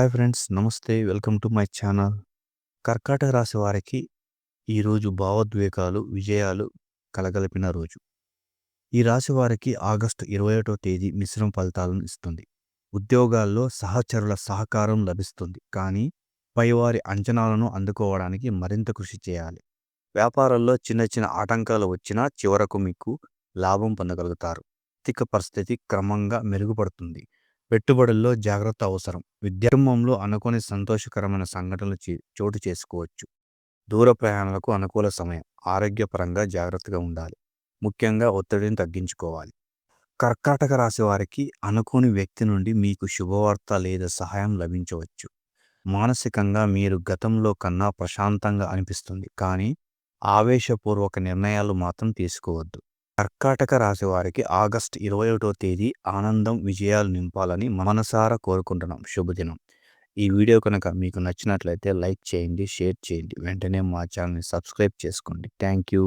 Hi friends. నమస్తే. Welcome to my channel. కర్కాటక రాశి వారికి ఈరోజు భావోద్వేగాలు, విజయాలు కలగలిపిన రోజు. ఈ రాశి వారికి ఆగస్టు 21వ తేదీ మిశ్రమ ఫలితాలను ఇస్తుంది. ఉద్యోగాల్లో సహచరుల సహకారం లభిస్తుంది. కానీ పైవారి అంచనాలను అందుకోవడానికి మరింత కృషి చేయాలి. వ్యాపారంలో చిన్న చిన్న ఆటంకాలు వచ్చినా చివరకు మీకు లాభం పొందగలుగుతారు. ఆర్థిక పరిస్థితి క్రమంగా మెరుగుపడుతుంది. పెట్టుబడుల్లో జాగ్రత్త అవసరం. కుటుంబంలో అనుకోని సంతోషకరమైన సంఘటనలు చోటు చేసుకోవచ్చు. దూర ప్రయాణాలకు అనుకూల సమయం. ఆరోగ్యపరంగా జాగ్రత్తగా ఉండాలి. ముఖ్యంగా ఒత్తిడిని తగ్గించుకోవాలి. కర్కాటక రాశి వారికి అనుకోని వ్యక్తి నుండి మీకు శుభవార్త లేదా సహాయం లభించవచ్చు. మానసికంగా మీరు గతంలో కన్నా ప్రశాంతంగా అనిపిస్తుంది. కానీ ఆవేశపూర్వక నిర్ణయాలు మాత్రం తీసుకోవద్దు. కర్కాటక రాశి వారికి ఆగస్టు 21వ తేదీ ఆనందం, విజయాలు నింపాలని మనసారా కోరుకుంటున్నాం. శుభదినం. ఈ వీడియో కనుక మీకు నచ్చినట్లయితే లైక్ చేయండి, షేర్ చేయండి. వెంటనే మా ఛానల్ని సబ్స్క్రైబ్ చేసుకోండి. Thank you.